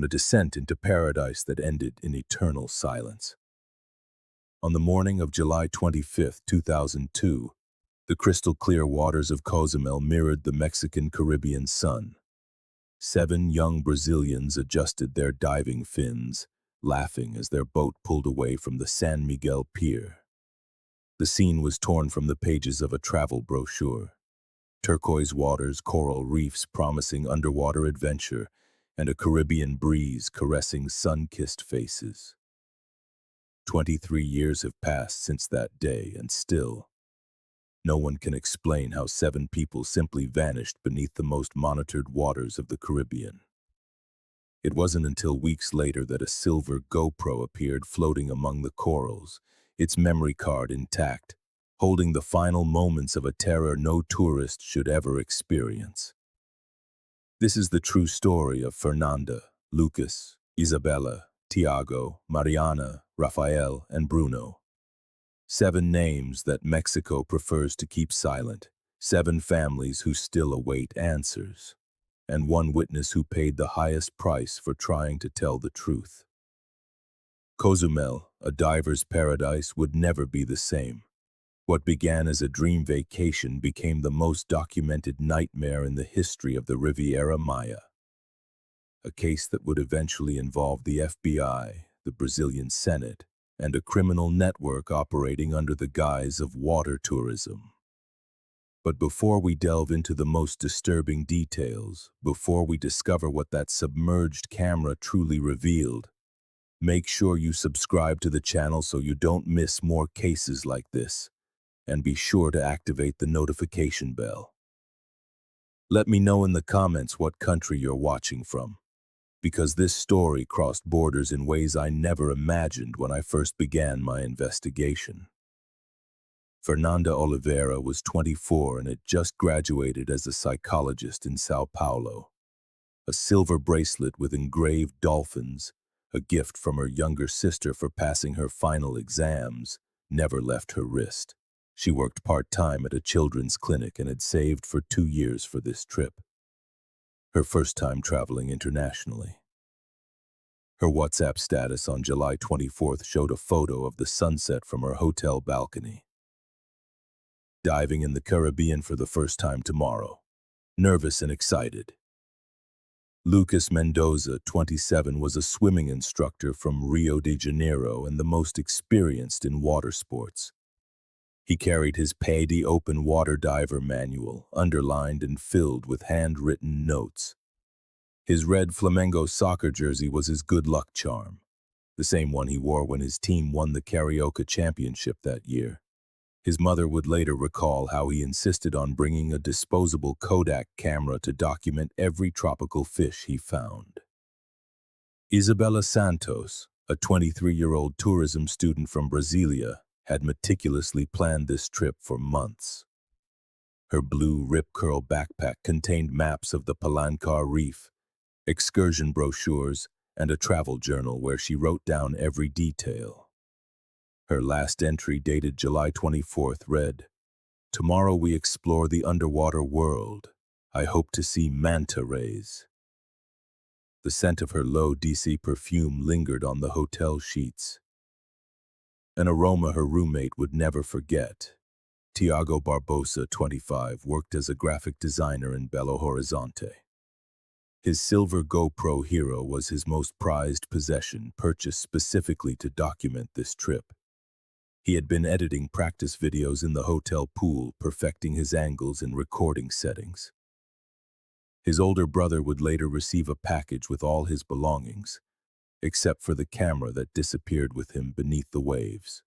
and a descent into paradise that ended in eternal silence. On the morning of July 25, 2002, the crystal-clear waters of Cozumel mirrored the Mexican Caribbean sun. 7 young Brazilians adjusted their diving fins, laughing as their boat pulled away from the San Miguel Pier. The scene was torn from the pages of a travel brochure. Turquoise waters, coral reefs promising underwater adventure, and a Caribbean breeze caressing sun-kissed faces. 23 years have passed since that day, and still, no one can explain how 7 people simply vanished beneath the most monitored waters of the Caribbean. It wasn't until weeks later that a silver GoPro appeared floating among the corals, its memory card intact, holding the final moments of a terror no tourist should ever experience. This is the true story of Fernanda, Lucas, Isabela, Tiago, Mariana, Rafael, and Bruno. 7 names that Mexico prefers to keep silent, 7 families who still await answers, and 1 witness who paid the highest price for trying to tell the truth. Cozumel, a diver's paradise, would never be the same. What began as a dream vacation became the most documented nightmare in the history of the Riviera Maya. A case that would eventually involve the FBI, the Brazilian Senate, and a criminal network operating under the guise of water tourism. But before we delve into the most disturbing details, before we discover what that submerged camera truly revealed, make sure you subscribe to the channel so you don't miss more cases like this, and be sure to activate the notification bell. Let me know in the comments what country you're watching from, because this story crossed borders in ways I never imagined when I first began my investigation. Fernanda Oliveira was 24 and had just graduated as a psychologist in Sao Paulo. A silver bracelet with engraved dolphins, a gift from her younger sister for passing her final exams, never left her wrist. She worked part-time at a children's clinic and had saved for 2 years for this trip. Her first time traveling internationally. Her WhatsApp status on July 24th showed a photo of the sunset from her hotel balcony. Diving in the Caribbean for the first time tomorrow. Nervous and excited. Lucas Mendoza, 27, was a swimming instructor from Rio de Janeiro and the most experienced in water sports. He carried his PADI open water diver manual, underlined and filled with handwritten notes. His red Flamengo soccer jersey was his good luck charm, the same one he wore when his team won the Carioca Championship that year. His mother would later recall how he insisted on bringing a disposable Kodak camera to document every tropical fish he found. Isabela Santos, a 23-year-old tourism student from Brasilia, had meticulously planned this trip for months. Her blue rip curl backpack contained maps of the Palancar Reef, excursion brochures, and a travel journal where she wrote down every detail. Her last entry, dated July 24th, read, "Tomorrow we explore the underwater world. I hope to see manta rays." The scent of her low DC perfume lingered on the hotel sheets. An aroma her roommate would never forget. Tiago Barbosa, 25, worked as a graphic designer in Belo Horizonte. His silver GoPro Hero was his most prized possession, purchased specifically to document this trip. He had been editing practice videos in the hotel pool, perfecting his angles and recording settings. His older brother would later receive a package with all his belongings, except for the camera that disappeared with him beneath the waves.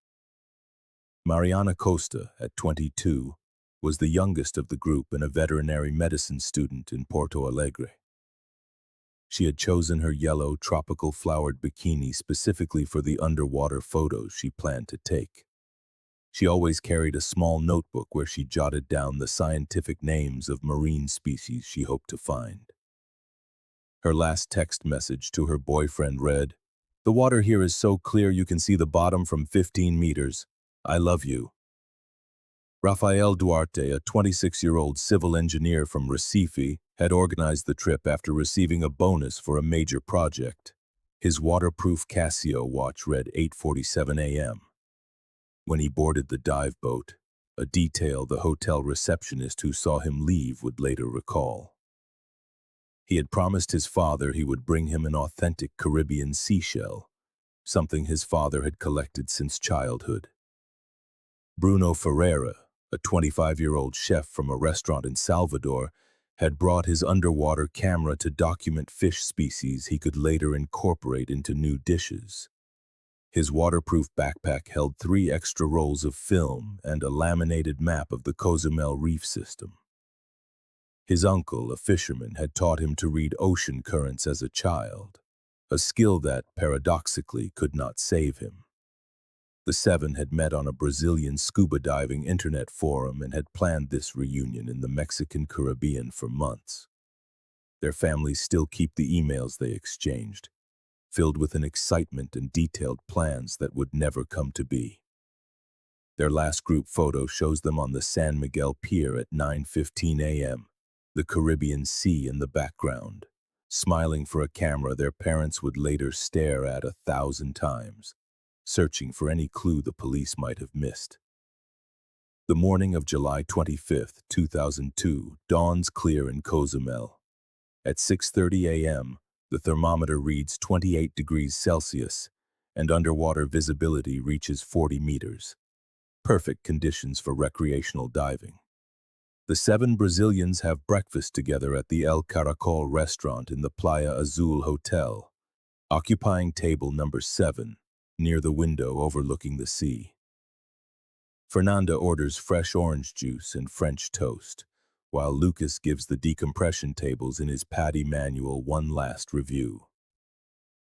Mariana Costa, at 22, was the youngest of the group and a veterinary medicine student in Porto Alegre. She had chosen her yellow, tropical flowered bikini specifically for the underwater photos she planned to take. She always carried a small notebook where she jotted down the scientific names of marine species she hoped to find. Her last text message to her boyfriend read, "The water here is so clear you can see the bottom from 15 meters. I love you." Rafael Duarte, a 26-year-old civil engineer from Recife, had organized the trip after receiving a bonus for a major project. His waterproof Casio watch read 8:47 a.m. when he boarded the dive boat, a detail the hotel receptionist who saw him leave would later recall. He had promised his father he would bring him an authentic Caribbean seashell, something his father had collected since childhood. Bruno Ferreira, a 25-year-old chef from a restaurant in Salvador, had brought his underwater camera to document fish species he could later incorporate into new dishes. His waterproof backpack held 3 extra rolls of film and a laminated map of the Cozumel Reef system. His uncle, a fisherman, had taught him to read ocean currents as a child, a skill that, paradoxically, could not save him. The 7 had met on a Brazilian scuba diving internet forum and had planned this reunion in the Mexican Caribbean for months. Their families still keep the emails they exchanged, filled with an excitement and detailed plans that would never come to be. Their last group photo shows them on the San Miguel Pier at 9:15 a.m., the Caribbean Sea in the background, smiling for a camera their parents would later stare at 1,000 times, searching for any clue the police might have missed. The morning of July 25, 2002, dawns clear in Cozumel. At 6:30 a.m., the thermometer reads 28 degrees Celsius, and underwater visibility reaches 40 meters. Perfect conditions for recreational diving. The 7 Brazilians have breakfast together at the El Caracol restaurant in the Playa Azul Hotel, occupying table number 7, near the window overlooking the sea. Fernanda orders fresh orange juice and French toast, while Lucas gives the decompression tables in his PADI manual one last review.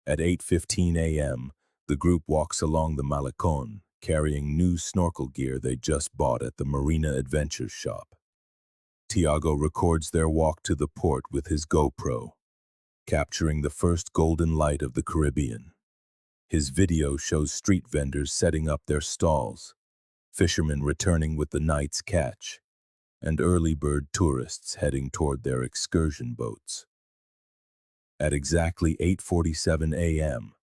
At 8:15 a.m., the group walks along the Malecon, carrying new snorkel gear they just bought at the Marina Adventures shop. Tiago records their walk to the port with his GoPro, capturing the first golden light of the Caribbean. His video shows street vendors setting up their stalls, fishermen returning with the night's catch, and early bird tourists heading toward their excursion boats. At exactly 8:47 a.m.,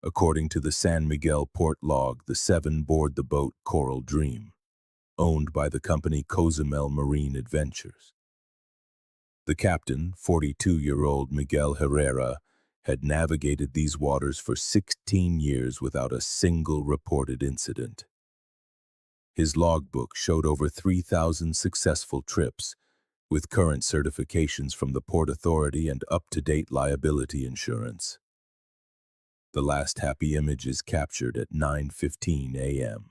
according to the San Miguel port log, the 7 board the boat Coral Dream, owned by the company Cozumel Marine Adventures. The captain, 42-year-old Miguel Herrera, had navigated these waters for 16 years without a single reported incident. His logbook showed over 3,000 successful trips, with current certifications from the Port Authority and up-to-date liability insurance. The last happy image is captured at 9:15 a.m.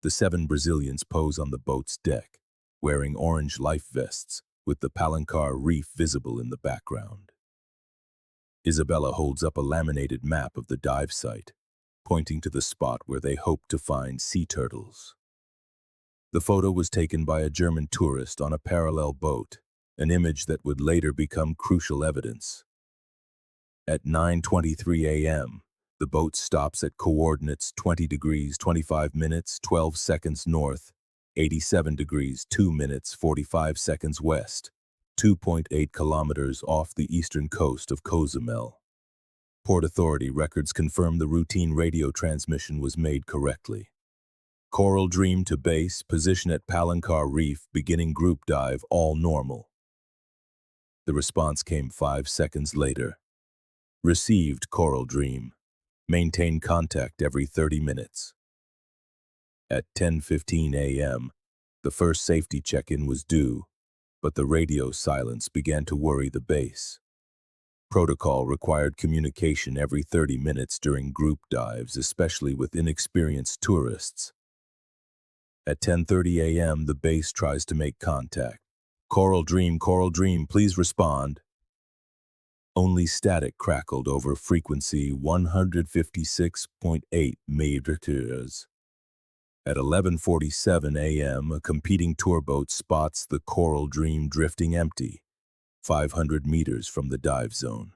The 7 Brazilians pose on the boat's deck, wearing orange life vests, with the Palancar Reef visible in the background. Isabela holds up a laminated map of the dive site, pointing to the spot where they hope to find sea turtles. The photo was taken by a German tourist on a parallel boat, an image that would later become crucial evidence. At 9:23 a.m., the boat stops at coordinates 20 degrees 25 minutes 12 seconds north, 87 degrees 2 minutes 45 seconds west, 2.8 kilometers off the eastern coast of Cozumel. Port Authority records confirm the routine radio transmission was made correctly. Coral Dream to base, position at Palancar Reef, beginning group dive, all normal. The response came 5 seconds later. Received, Coral Dream. Maintain contact every 30 minutes. At 10:15 a.m., the first safety check-in was due, but the radio silence began to worry the base. Protocol required communication every 30 minutes during group dives, especially with inexperienced tourists. At 10:30 a.m., the base tries to make contact. Coral Dream, please respond. Only static crackled over frequency 156.8 megahertz. At 11:47 a.m., a competing tour boat spots the Coral Dream drifting empty, 500 meters from the dive zone.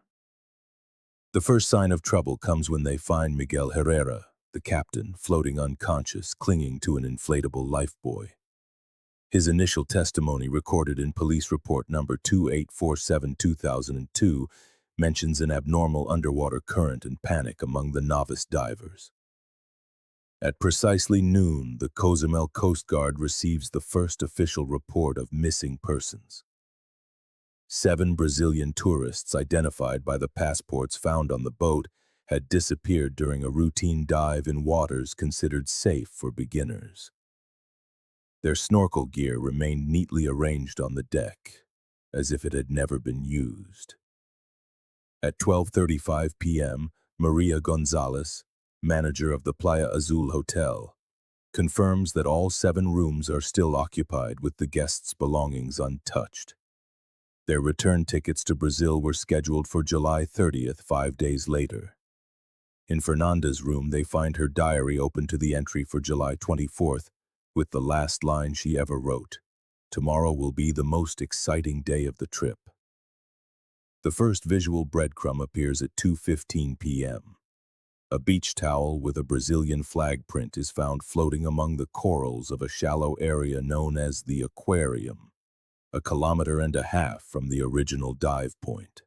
The first sign of trouble comes when they find Miguel Herrera, the captain, floating unconscious, clinging to an inflatable lifebuoy. His initial testimony, recorded in police report number 2847-2002, mentions an abnormal underwater current and panic among the novice divers. At precisely noon, the Cozumel Coast Guard receives the first official report of missing persons. 7 Brazilian tourists, identified by the passports found on the boat, had disappeared during a routine dive in waters considered safe for beginners. Their snorkel gear remained neatly arranged on the deck, as if it had never been used. At 12:35 p.m., Maria Gonzalez, manager of the Playa Azul Hotel, confirms that all 7 rooms are still occupied with the guests' belongings untouched. Their return tickets to Brazil were scheduled for July 30th, 5 days later. In Fernanda's room, they find her diary open to the entry for July 24th, with the last line she ever wrote: "Tomorrow will be the most exciting day of the trip." The first visual breadcrumb appears at 2:15 p.m. A beach towel with a Brazilian flag print is found floating among the corals of a shallow area known as the aquarium, 1.5 kilometers from the original dive point.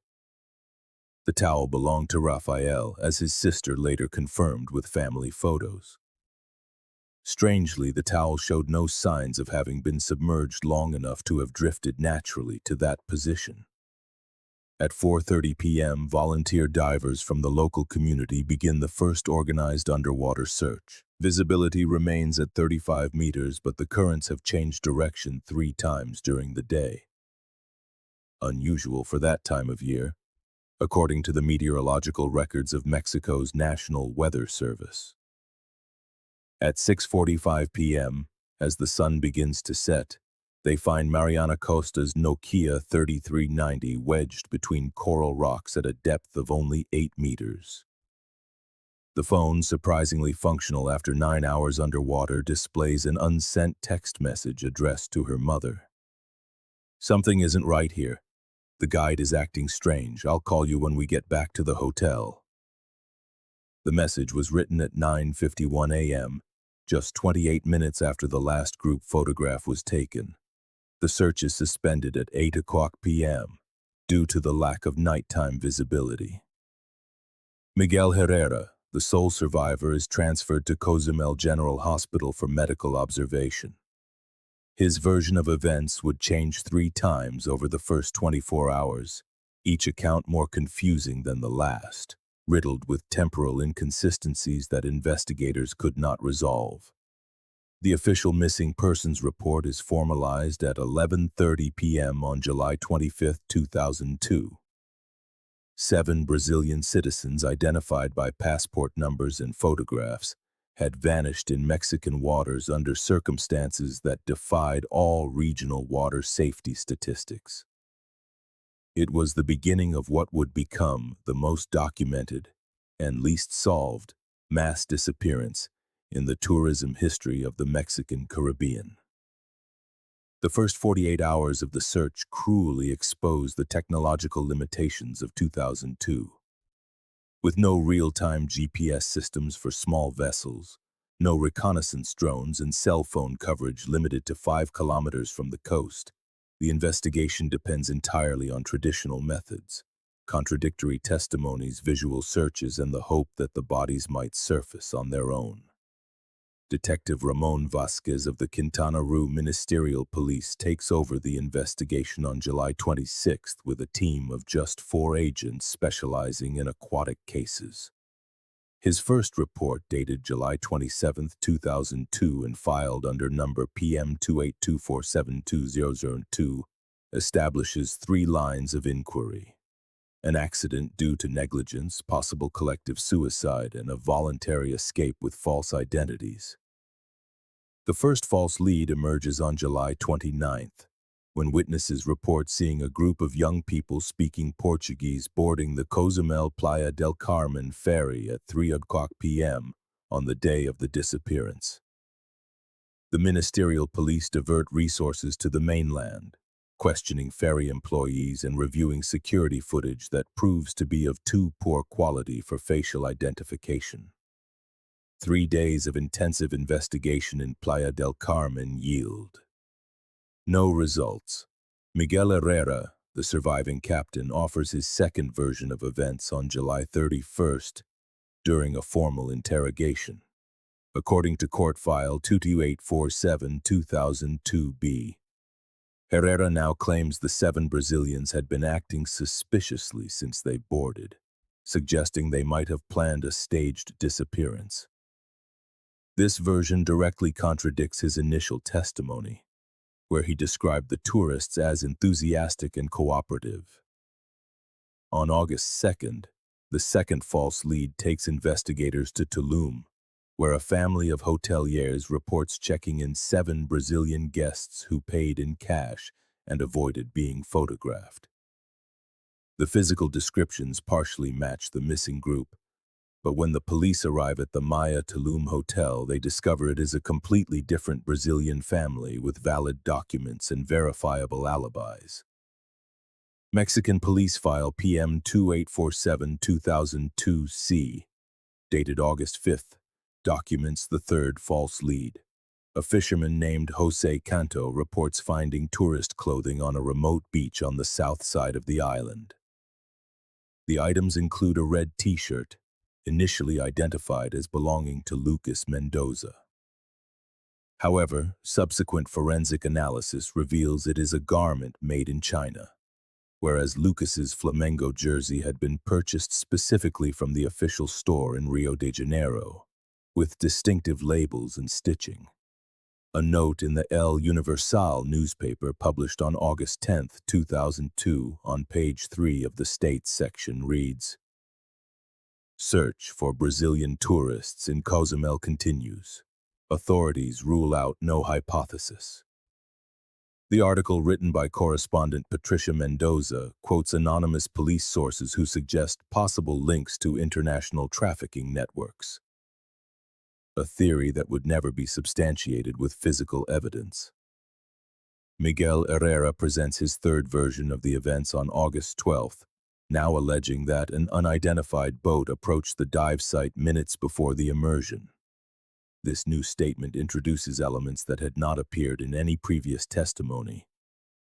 The towel belonged to Rafael, as his sister later confirmed with family photos. Strangely, the towel showed no signs of having been submerged long enough to have drifted naturally to that position. At 4:30 p.m., volunteer divers from the local community begin the first organized underwater search. Visibility remains at 35 meters, but the currents have changed direction 3 times during the day. Unusual for that time of year, according to the meteorological records of Mexico's National Weather Service. At 6:45 p.m., as the sun begins to set, they find Mariana Costa's Nokia 3390 wedged between coral rocks at a depth of only 8 meters. The phone, surprisingly functional after 9 hours underwater, displays an unsent text message addressed to her mother. "Something isn't right here. The guide is acting strange. I'll call you when we get back to the hotel." The message was written at 9:51 a.m., just 28 minutes after the last group photograph was taken. The search is suspended at 8 o'clock p.m. due to the lack of nighttime visibility. Miguel Herrera, the sole survivor, is transferred to Cozumel General Hospital for medical observation. His version of events would change 3 times over the first 24 hours, each account more confusing than the last, riddled with temporal inconsistencies that investigators could not resolve. The official missing persons report is formalized at 11:30 p.m. on July 25, 2002. 7 Brazilian citizens, identified by passport numbers and photographs, had vanished in Mexican waters under circumstances that defied all regional water safety statistics. It was the beginning of what would become the most documented and least solved mass disappearance in the tourism history of the Mexican Caribbean. The first 48 hours of the search cruelly exposed the technological limitations of 2002. With no real-time GPS systems for small vessels, no reconnaissance drones, and cell phone coverage limited to 5 kilometers from the coast, the investigation depends entirely on traditional methods: contradictory testimonies, visual searches, and the hope that the bodies might surface on their own. Detective Ramon Vasquez of the Quintana Roo Ministerial Police takes over the investigation on July 26th with a team of just 4 agents specializing in aquatic cases. His first report, dated July 27, 2002 and filed under number PM 282472002, establishes 3 lines of inquiry: an accident due to negligence, possible collective suicide, and a voluntary escape with false identities. The first false lead emerges on July 29th, when witnesses report seeing a group of young people speaking Portuguese boarding the Cozumel Playa del Carmen ferry at 3 o'clock p.m. on the day of the disappearance. The ministerial police divert resources to the mainland, questioning ferry employees and reviewing security footage that proves to be of too poor quality for facial identification. 3 days of intensive investigation in Playa del Carmen yield No results. Miguel Herrera, the surviving captain, offers his second version of events on July 31st during a formal interrogation. According to court file 22847-2002b, Herrera now claims the 7 Brazilians had been acting suspiciously since they boarded, suggesting they might have planned a staged disappearance. This version directly contradicts his initial testimony, where he described the tourists as enthusiastic and cooperative. On August 2nd, the second false lead takes investigators to Tulum, where a family of hoteliers reports checking in 7 Brazilian guests who paid in cash and avoided being photographed. The physical descriptions partially match the missing group, but when the police arrive at the Maya Tulum Hotel, they discover it is a completely different Brazilian family with valid documents and verifiable alibis. Mexican Police File PM 2847-2002-C, dated August 5th, documents the third false lead. A fisherman named Jose Canto reports finding tourist clothing on a remote beach on the south side of the island. The items include a red t-shirt, initially identified as belonging to Lucas Mendoza. However, subsequent forensic analysis reveals it is a garment made in China, whereas Lucas's Flamengo jersey had been purchased specifically from the official store in Rio de Janeiro, with distinctive labels and stitching. A note in the El Universal newspaper published on August 10, 2002, on page 3 of the States section reads, "Search for Brazilian tourists in Cozumel continues. Authorities rule out no hypothesis." The article, written by correspondent Patricia Mendoza, quotes anonymous police sources who suggest possible links to international trafficking networks, a theory that would never be substantiated with physical evidence. Miguel Herrera presents his third version of the events on August 12th, now alleging that an unidentified boat approached the dive site minutes before the immersion. This new statement introduces elements that had not appeared in any previous testimony,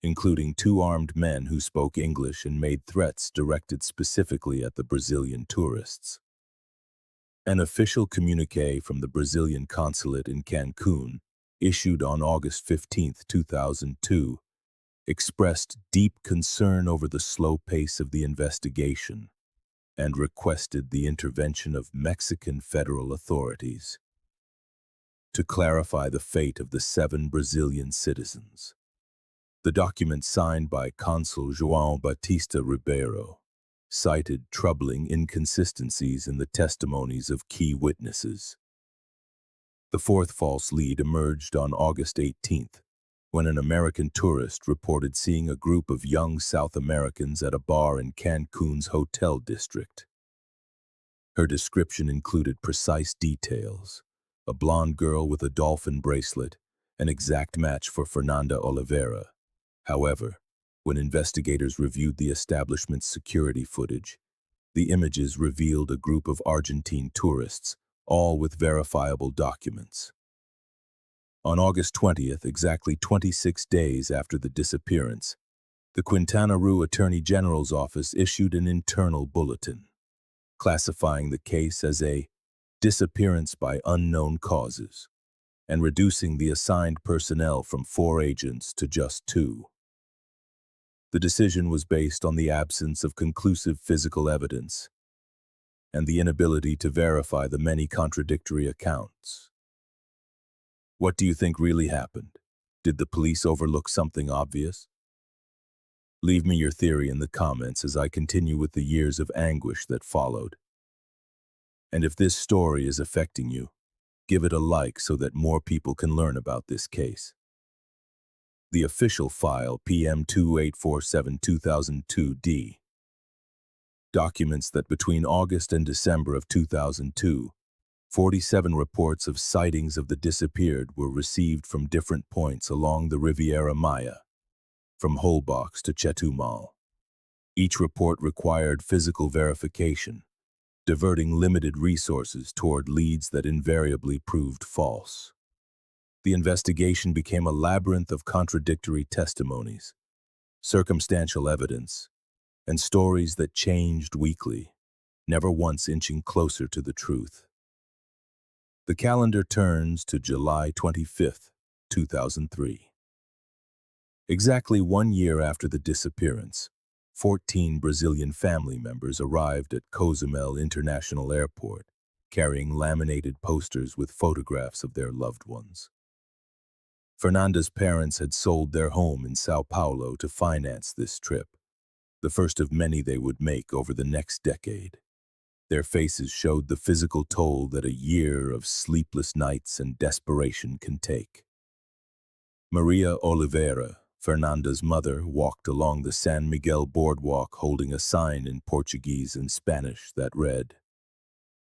including 2 armed men who spoke English and made threats directed specifically at the Brazilian tourists. An official communiqué from the Brazilian consulate in Cancun, issued on August 15, 2002, expressed deep concern over the slow pace of the investigation and requested the intervention of Mexican federal authorities to clarify the fate of the 7 Brazilian citizens. The document, signed by Consul João Batista Ribeiro, cited troubling inconsistencies in the testimonies of key witnesses. The fourth false lead emerged on August 18th, when an American tourist reported seeing a group of young South Americans at a bar in Cancun's hotel district. Her description included precise details: a blonde girl with a dolphin bracelet, an exact match for Fernanda Oliveira. However, when investigators reviewed the establishment's security footage, the images revealed a group of Argentine tourists, all with verifiable documents. On August 20th, exactly 26 days after the disappearance, the Quintana Roo Attorney General's office issued an internal bulletin, classifying the case as a disappearance by unknown causes, and reducing the assigned personnel from 4 agents to just 2. The decision was based on the absence of conclusive physical evidence and the inability to verify the many contradictory accounts. What do you think really happened? Did the police overlook something obvious? Leave me your theory in the comments as I continue with the years of anguish that followed. And if this story is affecting you, give it a like so that more people can learn about this case. The official file PM 2847-2002-D documents that between August and December of 2002, 47 reports of sightings of the disappeared were received from different points along the Riviera Maya, from Holbox to Chetumal. Each report required physical verification, diverting limited resources toward leads that invariably proved false. The investigation became a labyrinth of contradictory testimonies, circumstantial evidence, and stories that changed weekly, never once inching closer to the truth. The calendar turns to July 25th, 2003. Exactly 1 year after the disappearance, 14 Brazilian family members arrived at Cozumel International Airport, carrying laminated posters with photographs of their loved ones. Fernanda's parents had sold their home in Sao Paulo to finance this trip, the first of many they would make over the next decade. Their faces showed the physical toll that a year of sleepless nights and desperation can take. Maria Oliveira, Fernanda's mother, walked along the San Miguel boardwalk holding a sign in Portuguese and Spanish that read,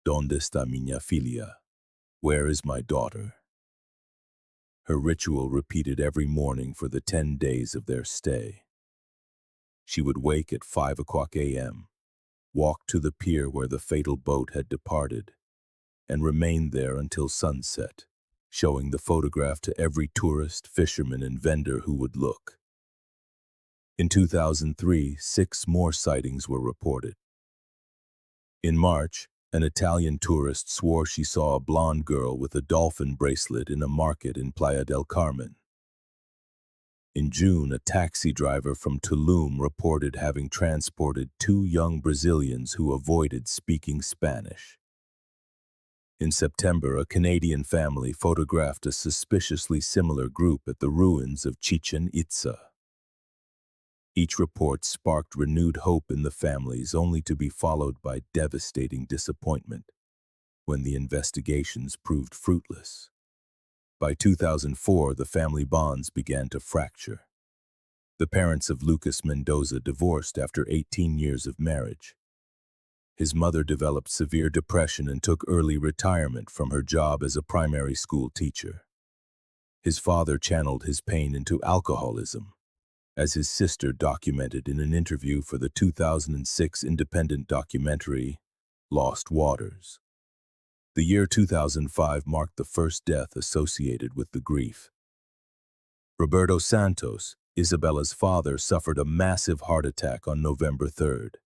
"Donde está minha filha? Where is my daughter?" Her ritual repeated every morning for the 10 days of their stay. She would wake at 5 a.m., walk to the pier where the fatal boat had departed, and remain there until sunset, showing the photograph to every tourist, fisherman, and vendor who would look. In 2003, 6 more sightings were reported. In March, an Italian tourist swore she saw a blonde girl with a dolphin bracelet in a market in Playa del Carmen. In June, a taxi driver from Tulum reported having transported 2 young Brazilians who avoided speaking Spanish. In September, a Canadian family photographed a suspiciously similar group at the ruins of Chichen Itza. Each report sparked renewed hope in the families, only to be followed by devastating disappointment when the investigations proved fruitless. By 2004, the family bonds began to fracture. The parents of Lucas Mendoza divorced after 18 years of marriage. His mother developed severe depression and took early retirement from her job as a primary school teacher. His father channeled his pain into alcoholism, as his sister documented in an interview for the 2006 independent documentary, Lost Waters. The year 2005 marked the first death associated with the grief. Roberto Santos, Isabela's father, suffered a massive heart attack on November 3rd.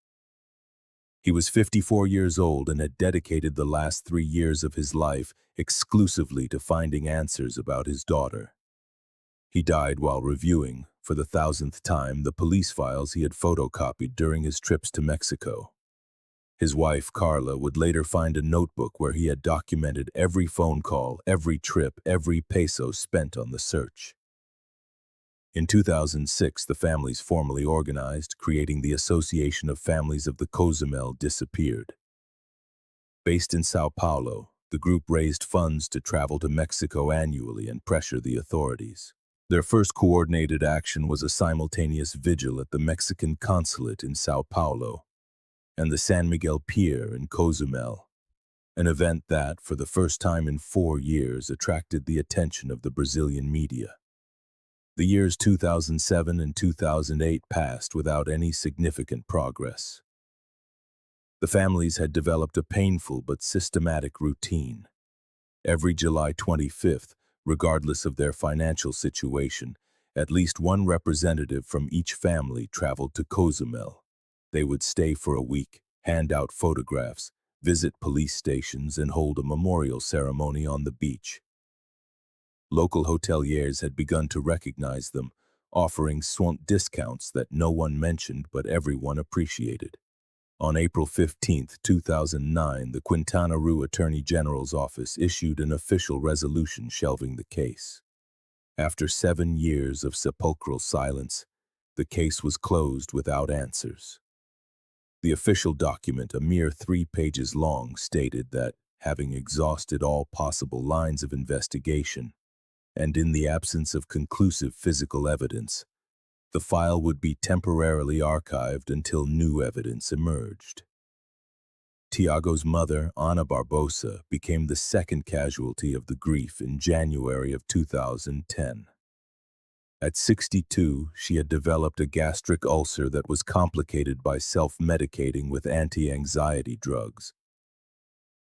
He was 54 years old and had dedicated the last 3 years of his life exclusively to finding answers about his daughter. He died while reviewing, for the 1,000th time, the police files he had photocopied during his trips to Mexico. His wife, Carla, would later find a notebook where he had documented every phone call, every trip, every peso spent on the search. In 2006, the families formally organized, creating the Association of Families of the Cozumel Disappeared. Based in Sao Paulo, the group raised funds to travel to Mexico annually and pressure the authorities. Their first coordinated action was a simultaneous vigil at the Mexican consulate in Sao Paulo and the San Miguel Pier in Cozumel, an event that, for the first time in 4 years, attracted the attention of the Brazilian media. The years 2007 and 2008 passed without any significant progress. The families had developed a painful but systematic routine. Every July 25th, regardless of their financial situation, at least one representative from each family traveled to Cozumel. They would stay for a week, hand out photographs, visit police stations, and hold a memorial ceremony on the beach. Local hoteliers had begun to recognize them, offering swamp discounts that no one mentioned but everyone appreciated. On April 15, 2009, the Quintana Roo Attorney General's office issued an official resolution shelving the case. After 7 years of sepulchral silence, the case was closed without answers. The official document, a mere 3 pages long, stated that, having exhausted all possible lines of investigation, and in the absence of conclusive physical evidence, the file would be temporarily archived until new evidence emerged. Tiago's mother, Ana Barbosa, became the second casualty of the grief in January of 2010. At 62, she had developed a gastric ulcer that was complicated by self-medicating with anti-anxiety drugs.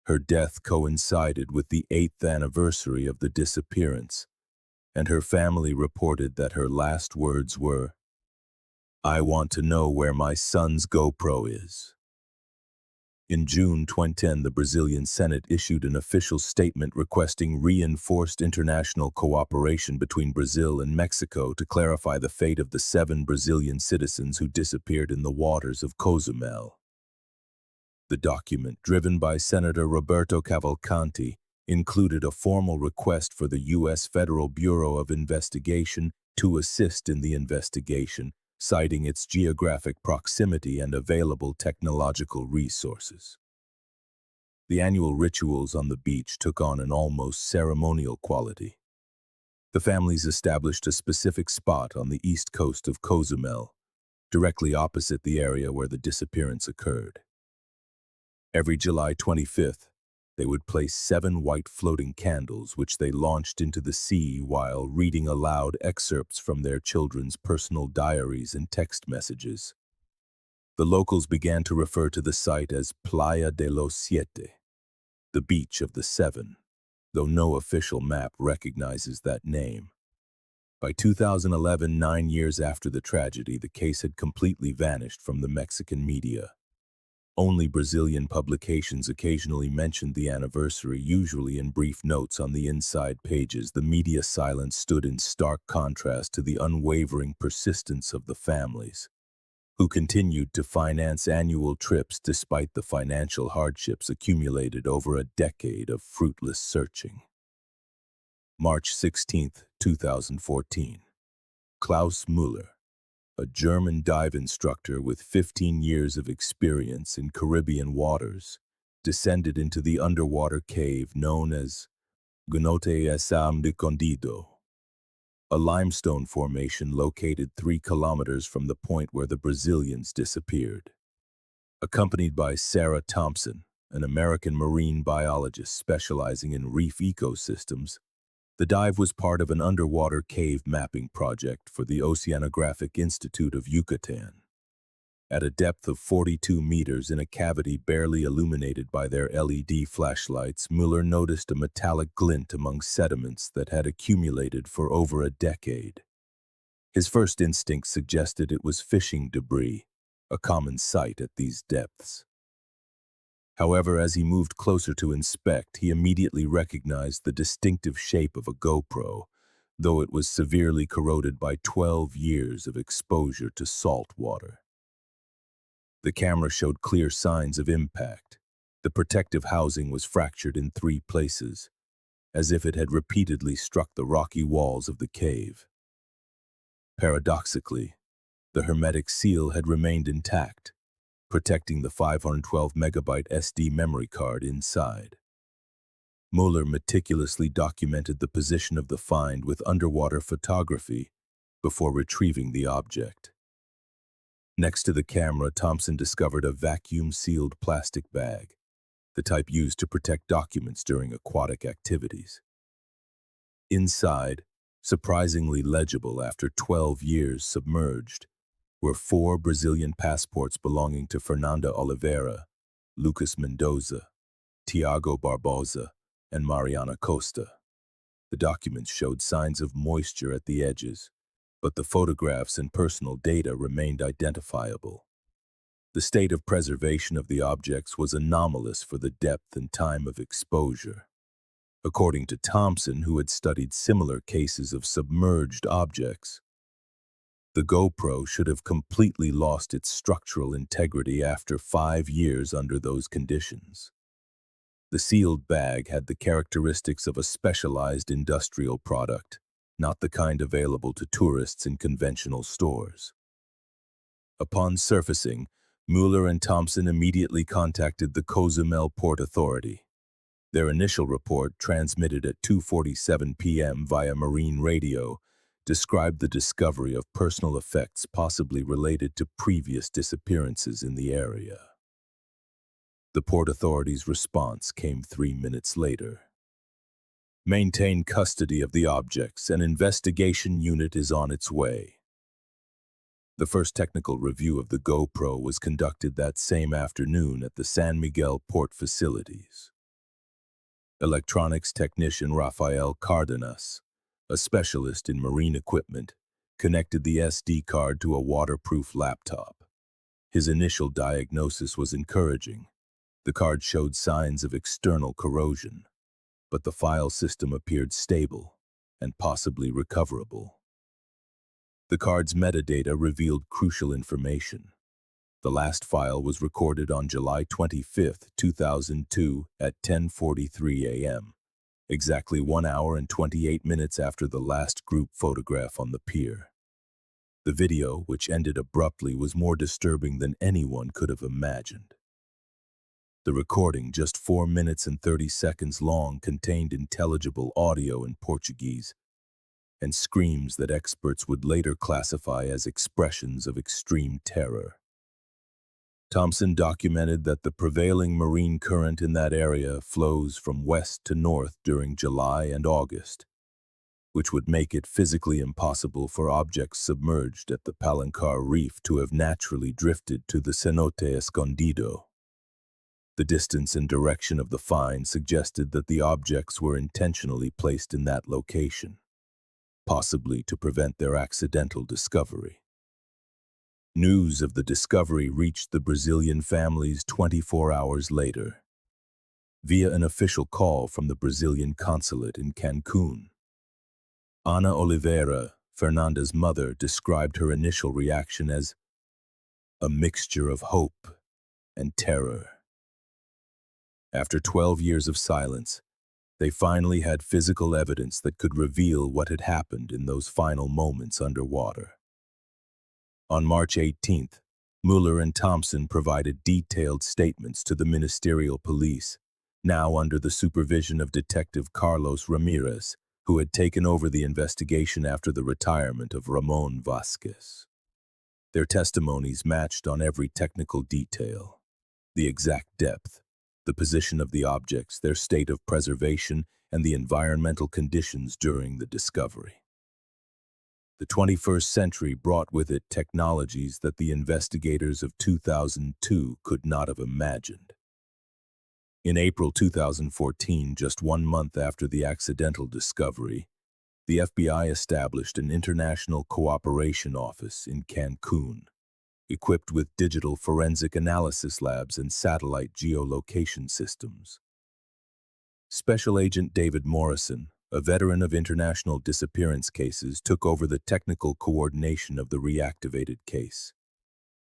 Her death coincided with the 8th anniversary of the disappearance, and her family reported that her last words were, "I want to know where my son's GoPro is." In June 2010, the Brazilian Senate issued an official statement requesting reinforced international cooperation between Brazil and Mexico to clarify the fate of the 7 Brazilian citizens who disappeared in the waters of Cozumel. The document, driven by Senator Roberto Cavalcanti, included a formal request for the U.S. Federal Bureau of Investigation to assist in the investigation, citing its geographic proximity and available technological resources. The annual rituals on the beach took on an almost ceremonial quality. The families established a specific spot on the east coast of Cozumel, directly opposite the area where the disappearance occurred. Every July 25th, they would place 7 white floating candles which they launched into the sea while reading aloud excerpts from their children's personal diaries and text messages. The locals began to refer to the site as Playa de los Siete, the beach of the 7, though no official map recognizes that name. By 2011, 9 years after the tragedy, the case had completely vanished from the Mexican media. Only Brazilian publications occasionally mentioned the anniversary, usually in brief notes on the inside pages. The media silence stood in stark contrast to the unwavering persistence of the families, who continued to finance annual trips despite the financial hardships accumulated over a decade of fruitless searching. March 16, 2014. Klaus Müller, a German dive instructor with 15 years of experience in Caribbean waters, descended into the underwater cave known as Gunote Esam de Condido, a limestone formation located 3 kilometers from the point where the Brazilians disappeared. Accompanied by Sarah Thompson, an American marine biologist specializing in reef ecosystems, the dive was part of an underwater cave mapping project for the Oceanographic Institute of Yucatan. At a depth of 42 meters in a cavity barely illuminated by their LED flashlights, Müller noticed a metallic glint among sediments that had accumulated for over a decade. His first instinct suggested it was fishing debris, a common sight at these depths. However, as he moved closer to inspect, he immediately recognized the distinctive shape of a GoPro, though it was severely corroded by 12 years of exposure to salt water. The camera showed clear signs of impact. The protective housing was fractured in 3 places, as if it had repeatedly struck the rocky walls of the cave. Paradoxically, the hermetic seal had remained intact, protecting the 512-megabyte SD memory card inside. Müller meticulously documented the position of the find with underwater photography before retrieving the object. Next to the camera, Thompson discovered a vacuum-sealed plastic bag, the type used to protect documents during aquatic activities. Inside, surprisingly legible after 12 years submerged, were 4 Brazilian passports belonging to Fernanda Oliveira, Lucas Mendoza, Tiago Barbosa, and Mariana Costa. The documents showed signs of moisture at the edges, but the photographs and personal data remained identifiable. The state of preservation of the objects was anomalous for the depth and time of exposure. According to Thompson, who had studied similar cases of submerged objects, the GoPro should have completely lost its structural integrity after 5 years under those conditions. The sealed bag had the characteristics of a specialized industrial product, not the kind available to tourists in conventional stores. Upon surfacing, Müller and Thompson immediately contacted the Cozumel Port Authority. Their initial report, transmitted at 2:47 p.m. via marine radio, described the discovery of personal effects possibly related to previous disappearances in the area. The Port Authority's response came 3 minutes later. Maintain custody of the objects. An investigation unit is on its way. The first technical review of the GoPro was conducted that same afternoon at the San Miguel port facilities. Electronics technician Rafael Cardenas, a specialist in marine equipment, connected the SD card to a waterproof laptop. His initial diagnosis was encouraging. The card showed signs of external corrosion, but the file system appeared stable and possibly recoverable. The card's metadata revealed crucial information. The last file was recorded on July 25, 2002 at 10:43 a.m., exactly 1 hour and 28 minutes after the last group photograph on the pier. The video, which ended abruptly, was more disturbing than anyone could have imagined. The recording, just 4 minutes and 30 seconds long, contained intelligible audio in Portuguese and screams that experts would later classify as expressions of extreme terror. Thompson documented that the prevailing marine current in that area flows from west to north during July and August, which would make it physically impossible for objects submerged at the Palancar Reef to have naturally drifted to the cenote escondido. The distance and direction of the find suggested that the objects were intentionally placed in that location, possibly to prevent their accidental discovery. News of the discovery reached the Brazilian families 24 hours later, via an official call from the Brazilian consulate in Cancun. Ana Oliveira, Fernanda's mother, described her initial reaction as a mixture of hope and terror. After 12 years of silence, they finally had physical evidence that could reveal what had happened in those final moments underwater. On March 18th, Mueller and Thompson provided detailed statements to the ministerial police, now under the supervision of Detective Carlos Ramirez, who had taken over the investigation after the retirement of Ramon Vasquez. Their testimonies matched on every technical detail: the exact depth, the position of the objects, their state of preservation, and the environmental conditions during the discovery. The 21st century brought with it technologies that the investigators of 2002 could not have imagined. In April 2014, just 1 month after the accidental discovery, the FBI established an international cooperation office in Cancun, equipped with digital forensic analysis labs and satellite geolocation systems. Special Agent David Morrison, a veteran of international disappearance cases, took over the technical coordination of the reactivated case.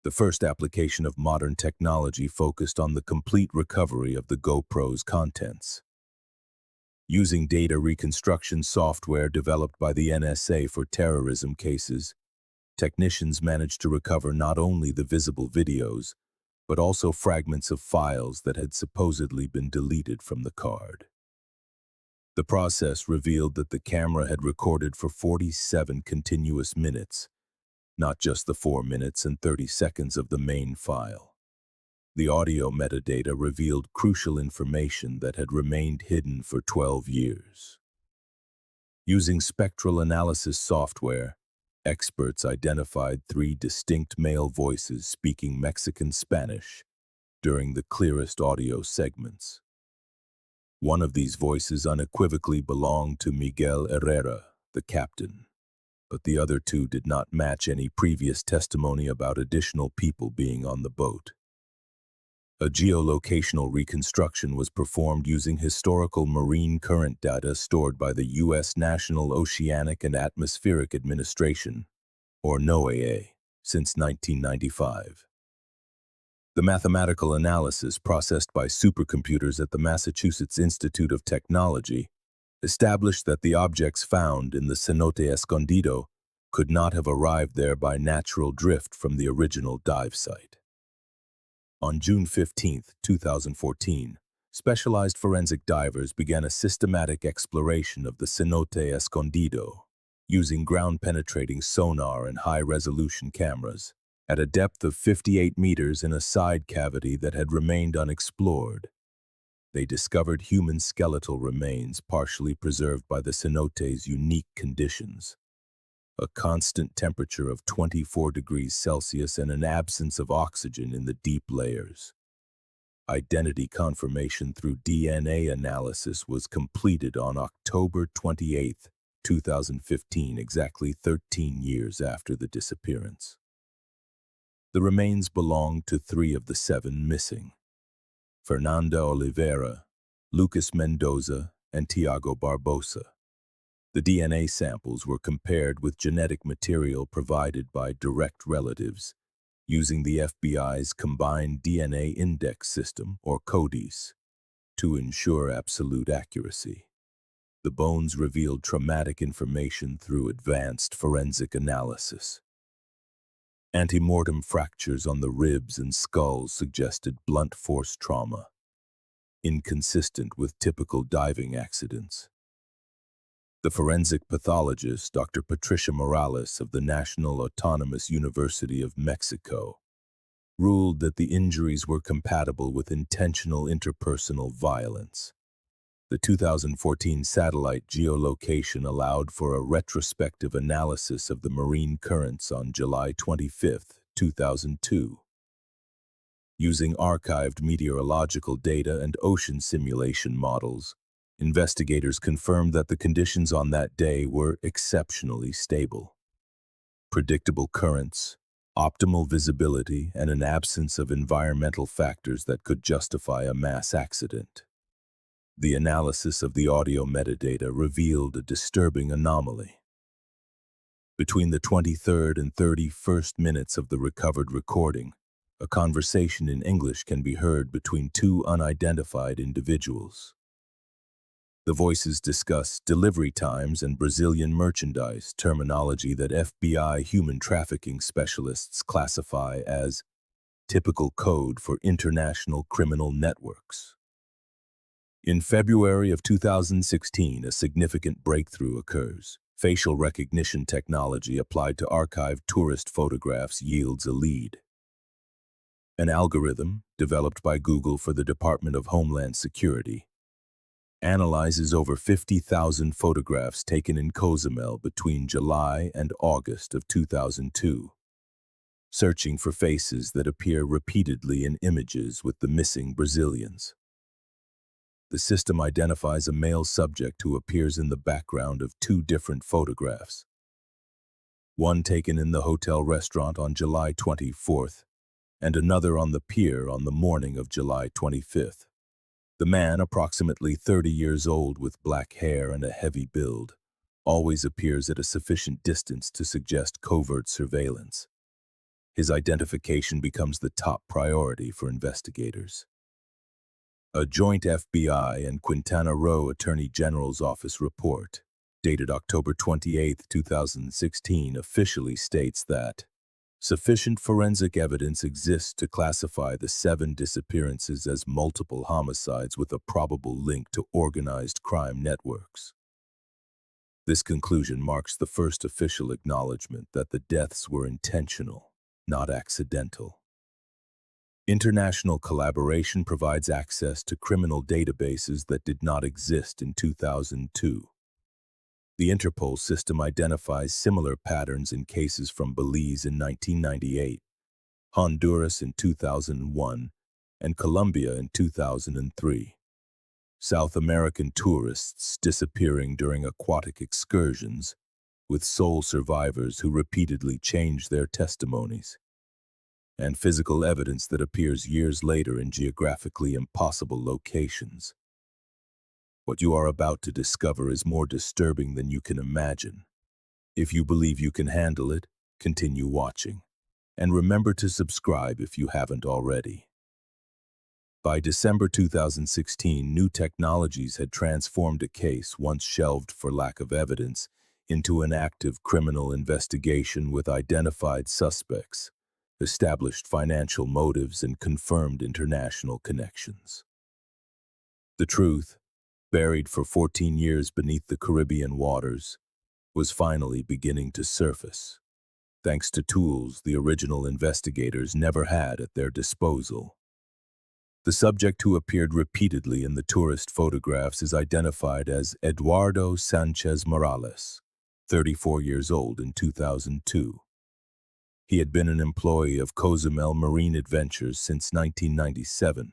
The first application of modern technology focused on the complete recovery of the GoPro's contents. Using data reconstruction software developed by the NSA for terrorism cases, technicians managed to recover not only the visible videos, but also fragments of files that had supposedly been deleted from the card. The process revealed that the camera had recorded for 47 continuous minutes, not just the 4 minutes and 30 seconds of the main file. The audio metadata revealed crucial information that had remained hidden for 12 years. Using spectral analysis software, experts identified 3 distinct male voices speaking Mexican Spanish during the clearest audio segments. One of these voices unequivocally belonged to Miguel Herrera, the captain, but the other 2 did not match any previous testimony about additional people being on the boat. A geolocational reconstruction was performed using historical marine current data stored by the U.S. National Oceanic and Atmospheric Administration, or NOAA, since 1995. The mathematical analysis processed by supercomputers at the Massachusetts Institute of Technology established that the objects found in the cenote escondido could not have arrived there by natural drift from the original dive site. On June 15, 2014, specialized forensic divers began a systematic exploration of the cenote escondido, using ground-penetrating sonar and high-resolution cameras, at a depth of 58 meters in a side cavity that had remained unexplored. They discovered human skeletal remains partially preserved by the cenote's unique conditions: a constant temperature of 24 degrees Celsius and an absence of oxygen in the deep layers. Identity confirmation through DNA analysis was completed on October 28, 2015, exactly 13 years after the disappearance. The remains belonged to 3 of the 7 missing: Fernanda Oliveira, Lucas Mendoza, and Tiago Barbosa. The DNA samples were compared with genetic material provided by direct relatives using the FBI's Combined DNA Index System, or CODIS, to ensure absolute accuracy. The bones revealed traumatic information through advanced forensic analysis. Antemortem fractures on the ribs and skulls suggested blunt force trauma, inconsistent with typical diving accidents. The forensic pathologist, Dr. Patricia Morales of the National Autonomous University of Mexico, ruled that the injuries were compatible with intentional interpersonal violence. The 2014 satellite geolocation allowed for a retrospective analysis of the marine currents on July 25, 2002. Using archived meteorological data and ocean simulation models, investigators confirmed that the conditions on that day were exceptionally stable. Predictable currents, optimal visibility, and an absence of environmental factors that could justify a mass accident. The analysis of the audio metadata revealed a disturbing anomaly. Between the 23rd and 31st minutes of the recovered recording, a conversation in English can be heard between 2 unidentified individuals. The voices discuss delivery times and Brazilian merchandise, terminology that FBI human trafficking specialists classify as typical code for international criminal networks. In February of 2016, a significant breakthrough occurs. Facial recognition technology applied to archived tourist photographs yields a lead. An algorithm, developed by Google for the Department of Homeland Security, analyzes over 50,000 photographs taken in Cozumel between July and August of 2002, searching for faces that appear repeatedly in images with the missing Brazilians. The system identifies a male subject who appears in the background of 2 different photographs, one taken in the hotel restaurant on July 24th and another on the pier on the morning of July 25th. The man, approximately 30 years old with black hair and a heavy build, always appears at a sufficient distance to suggest covert surveillance. His identification becomes the top priority for investigators. A joint FBI and Quintana Roo Attorney General's Office report, dated October 28, 2016, officially states that sufficient forensic evidence exists to classify the 7 disappearances as multiple homicides with a probable link to organized crime networks. This conclusion marks the first official acknowledgement that the deaths were intentional, not accidental. International collaboration provides access to criminal databases that did not exist in 2002. The Interpol system identifies similar patterns in cases from Belize in 1998, Honduras in 2001, and Colombia in 2003. South American tourists disappearing during aquatic excursions, with sole survivors who repeatedly change their testimonies, and physical evidence that appears years later in geographically impossible locations. What you are about to discover is more disturbing than you can imagine. If you believe you can handle it, continue watching. And remember to subscribe if you haven't already. By December 2016, new technologies had transformed a case once shelved for lack of evidence into an active criminal investigation with identified suspects, established financial motives, and confirmed international connections. The truth, buried for 14 years beneath the Caribbean waters, was finally beginning to surface, thanks to tools the original investigators never had at their disposal. The subject who appeared repeatedly in the tourist photographs is identified as Eduardo Sanchez Morales, 34 years old in 2002. He had been an employee of Cozumel Marine Adventures since 1997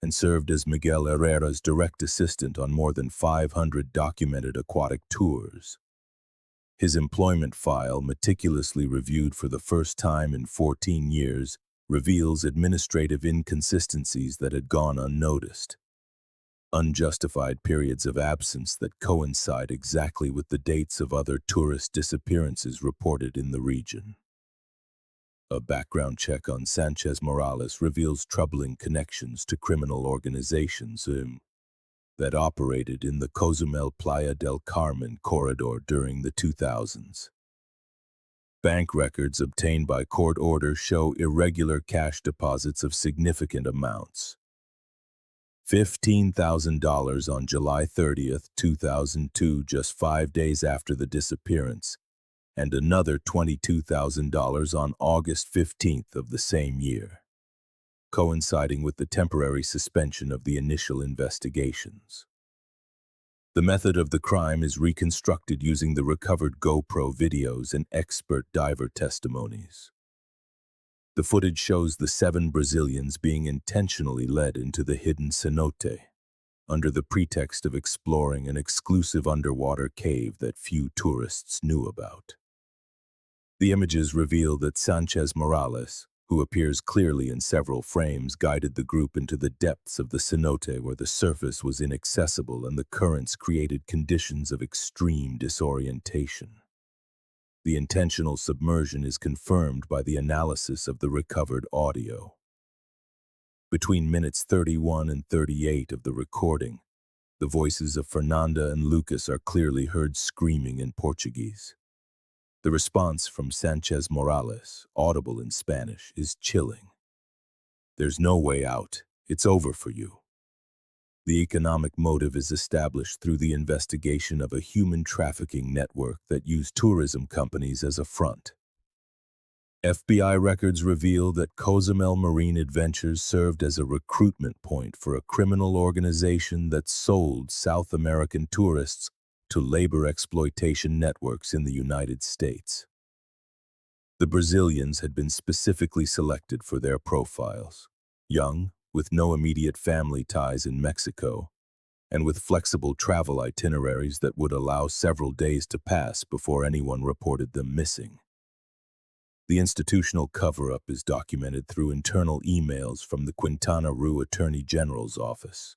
and served as Miguel Herrera's direct assistant on more than 500 documented aquatic tours. His employment file, meticulously reviewed for the first time in 14 years, reveals administrative inconsistencies that had gone unnoticed. Unjustified periods of absence that coincide exactly with the dates of other tourist disappearances reported in the region. A background check on Sanchez Morales reveals troubling connections to criminal organizations that operated in the Cozumel Playa del Carmen corridor during the 2000s. Bank records obtained by court order show irregular cash deposits of significant amounts. $15,000 on July 30, 2002, just 5 days after the disappearance, and another $22,000 on August 15th of the same year, coinciding with the temporary suspension of the initial investigations. The method of the crime is reconstructed using the recovered GoPro videos and expert diver testimonies. The footage shows the 7 Brazilians being intentionally led into the hidden cenote, under the pretext of exploring an exclusive underwater cave that few tourists knew about. The images reveal that Sanchez Morales, who appears clearly in several frames, guided the group into the depths of the cenote where the surface was inaccessible and the currents created conditions of extreme disorientation. The intentional submersion is confirmed by the analysis of the recovered audio. Between minutes 31 and 38 of the recording, the voices of Fernanda and Lucas are clearly heard screaming in Portuguese. The response from Sanchez Morales, audible in Spanish, is chilling. "There's no way out. It's over for you." The economic motive is established through the investigation of a human trafficking network that used tourism companies as a front. FBI records reveal that Cozumel Marine Adventures served as a recruitment point for a criminal organization that sold South American tourists to labor exploitation networks in the United States. The Brazilians had been specifically selected for their profiles: young, with no immediate family ties in Mexico, and with flexible travel itineraries that would allow several days to pass before anyone reported them missing. The institutional cover-up is documented through internal emails from the Quintana Roo Attorney General's office,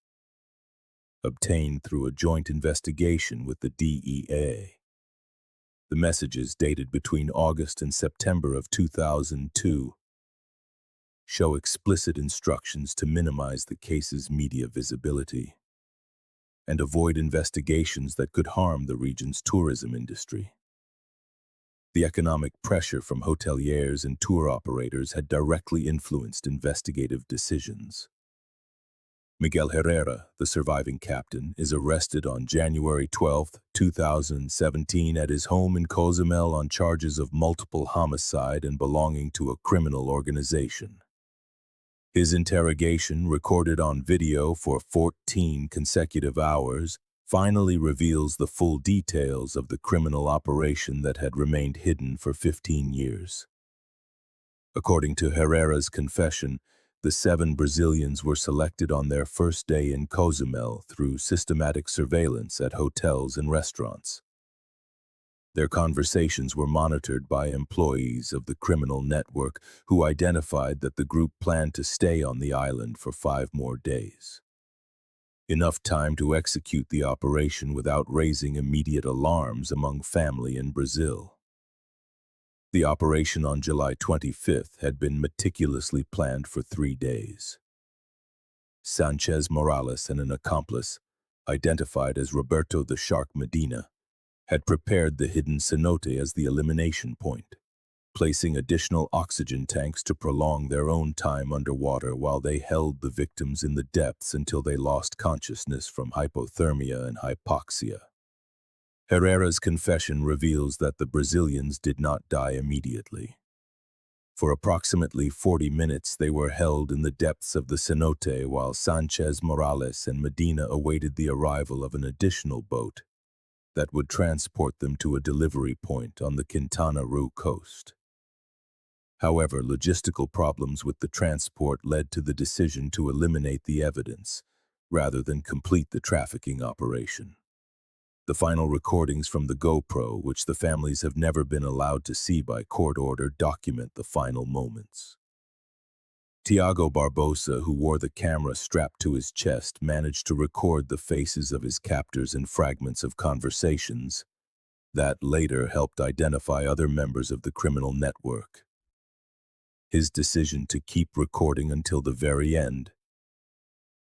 obtained through a joint investigation with the DEA. The messages, dated between August and September of 2002, show explicit instructions to minimize the case's media visibility and avoid investigations that could harm the region's tourism industry. The economic pressure from hoteliers and tour operators had directly influenced investigative decisions. Miguel Herrera, the surviving captain, is arrested on January 12, 2017 at his home in Cozumel on charges of multiple homicide and belonging to a criminal organization. His interrogation, recorded on video for 14 consecutive hours, finally reveals the full details of the criminal operation that had remained hidden for 15 years. According to Herrera's confession, the 7 Brazilians were selected on their first day in Cozumel through systematic surveillance at hotels and restaurants. Their conversations were monitored by employees of the criminal network who identified that the group planned to stay on the island for 5 more days. Enough time to execute the operation without raising immediate alarms among family in Brazil. The operation on July 25th had been meticulously planned for 3 days. Sanchez Morales and an accomplice, identified as Roberto the Shark Medina, had prepared the hidden cenote as the elimination point, placing additional oxygen tanks to prolong their own time underwater while they held the victims in the depths until they lost consciousness from hypothermia and hypoxia. Herrera's confession reveals that the Brazilians did not die immediately. For approximately 40 minutes, they were held in the depths of the cenote while Sanchez Morales and Medina awaited the arrival of an additional boat that would transport them to a delivery point on the Quintana Roo coast. However, logistical problems with the transport led to the decision to eliminate the evidence rather than complete the trafficking operation. The final recordings from the GoPro, which the families have never been allowed to see by court order, document the final moments. Tiago Barbosa, who wore the camera strapped to his chest, managed to record the faces of his captors and fragments of conversations that later helped identify other members of the criminal network. His decision to keep recording until the very end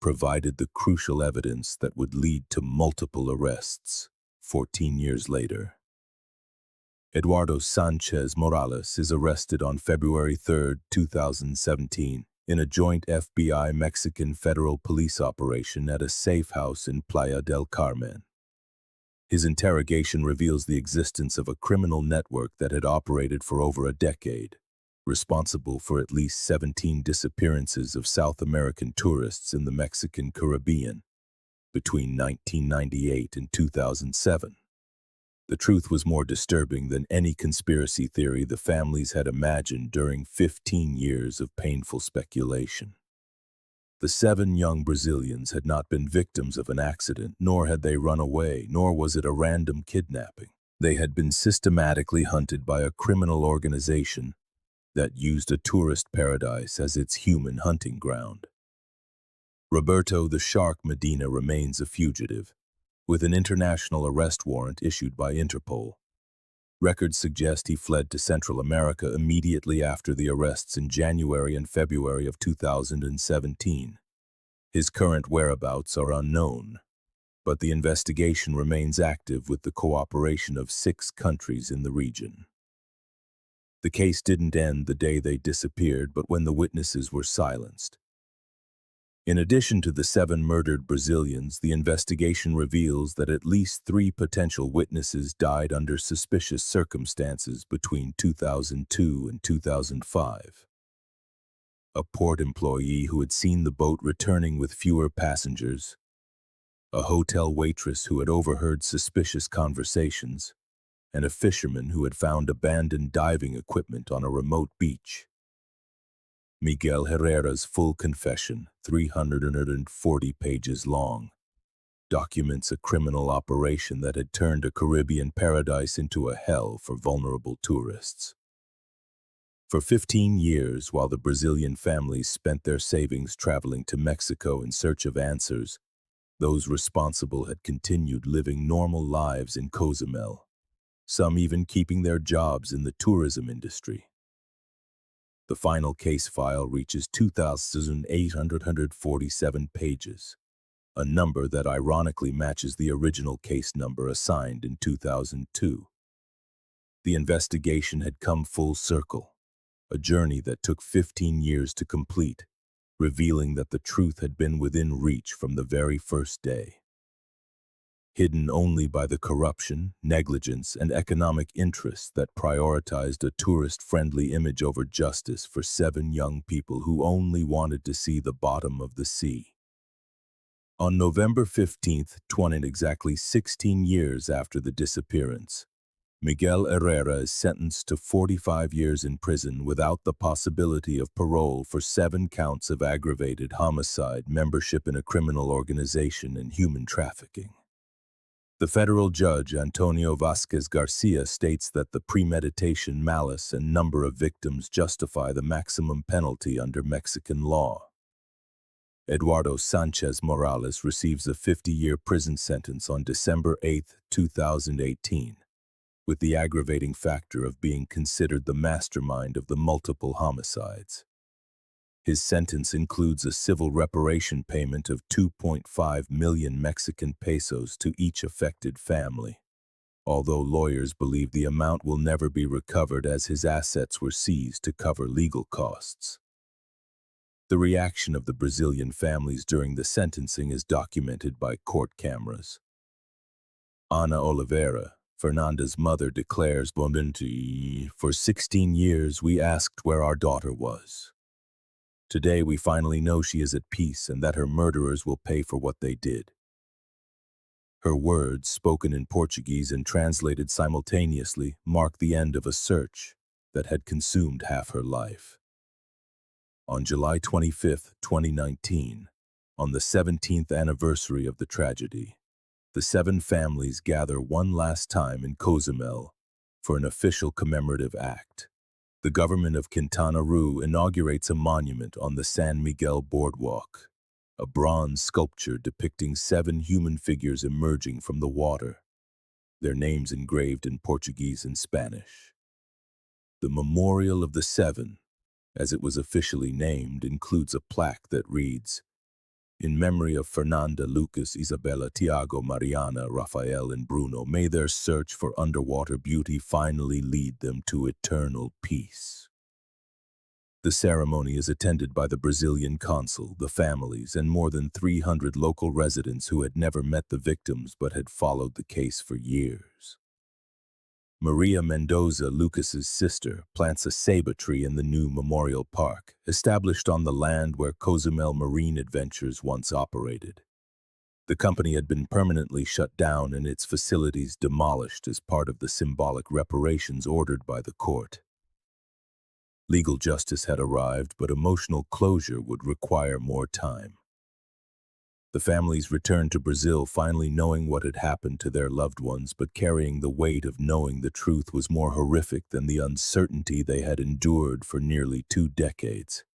provided the crucial evidence that would lead to multiple arrests 14 years later. Eduardo Sanchez Morales is arrested on February 3, 2017, in a joint FBI-Mexican federal police operation at a safe house in Playa del Carmen. His interrogation reveals the existence of a criminal network that had operated for over a decade, responsible for at least 17 disappearances of South American tourists in the Mexican Caribbean between 1998 and 2007. The truth was more disturbing than any conspiracy theory the families had imagined during 15 years of painful speculation. The 7 young Brazilians had not been victims of an accident, nor had they run away, nor was it a random kidnapping. They had been systematically hunted by a criminal organization that used a tourist paradise as its human hunting ground. Roberto the Shark Medina remains a fugitive, with an international arrest warrant issued by Interpol. Records suggest he fled to Central America immediately after the arrests in January and February of 2017. His current whereabouts are unknown, but the investigation remains active with the cooperation of 6 countries in the region. The case didn't end the day they disappeared, but when the witnesses were silenced. In addition to the 7 murdered Brazilians, the investigation reveals that at least 3 potential witnesses died under suspicious circumstances between 2002 and 2005. A port employee who had seen the boat returning with fewer passengers, a hotel waitress who had overheard suspicious conversations, and a fisherman who had found abandoned diving equipment on a remote beach. Miguel Herrera's full confession, 340 pages long, documents a criminal operation that had turned a Caribbean paradise into a hell for vulnerable tourists. For 15 years, while the Brazilian families spent their savings traveling to Mexico in search of answers, those responsible had continued living normal lives in Cozumel, some even keeping their jobs in the tourism industry. The final case file reaches 2,847 pages, a number that ironically matches the original case number assigned in 2002. The investigation had come full circle, a journey that took 15 years to complete, revealing that the truth had been within reach from the very first day. Hidden only by the corruption, negligence, and economic interests that prioritized a tourist-friendly image over justice for 7 young people who only wanted to see the bottom of the sea. On November 15, exactly 16 years after the disappearance, Miguel Herrera is sentenced to 45 years in prison without the possibility of parole for 7 counts of aggravated homicide, membership in a criminal organization, and human trafficking. The federal judge, Antonio Vasquez Garcia, states that the premeditation, malice, and number of victims justify the maximum penalty under Mexican law. Eduardo Sanchez Morales receives a 50-year prison sentence on December 8, 2018, with the aggravating factor of being considered the mastermind of the multiple homicides. His sentence includes a civil reparation payment of 2.5 million Mexican pesos to each affected family, although lawyers believe the amount will never be recovered as his assets were seized to cover legal costs. The reaction of the Brazilian families during the sentencing is documented by court cameras. Ana Oliveira, Fernanda's mother, declares, "For 16 years we asked where our daughter was. Today we finally know she is at peace and that her murderers will pay for what they did." Her words, spoken in Portuguese and translated simultaneously, mark the end of a search that had consumed half her life. On July 25, 2019, on the 17th anniversary of the tragedy, The 7 families gather one last time in Cozumel for an official commemorative act. The government of Quintana Roo inaugurates a monument on the San Miguel boardwalk, a bronze sculpture depicting 7 human figures emerging from the water, their names engraved in Portuguese and Spanish. The Memorial of the 7, as it was officially named, includes a plaque that reads, "In memory of Fernanda, Lucas, Isabela, Tiago, Mariana, Rafael, and Bruno, may their search for underwater beauty finally lead them to eternal peace." The ceremony is attended by the Brazilian consul, the families, and more than 300 local residents who had never met the victims but had followed the case for years. Maria Mendoza, Lucas's sister, plants a ceiba tree in the new memorial park, established on the land where Cozumel Marine Adventures once operated. The company had been permanently shut down and its facilities demolished as part of the symbolic reparations ordered by the court. Legal justice had arrived, but emotional closure would require more time. The families returned to Brazil, finally knowing what had happened to their loved ones, but carrying the weight of knowing the truth was more horrific than the uncertainty they had endured for nearly 2 decades.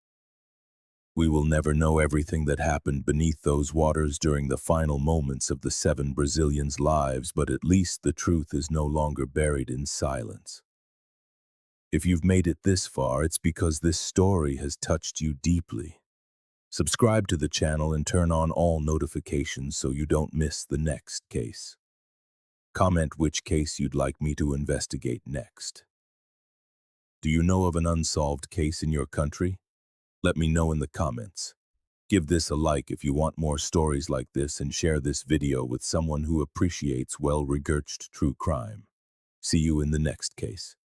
We will never know everything that happened beneath those waters during the final moments of the 7 Brazilians' lives, but at least the truth is no longer buried in silence. If you've made it this far, it's because this story has touched you deeply. Subscribe to the channel and turn on all notifications so you don't miss the next case. Comment which case you'd like me to investigate next. Do you know of an unsolved case in your country? Let me know in the comments. Give this a like if you want more stories like this, and share this video with someone who appreciates well-researched true crime. See you in the next case.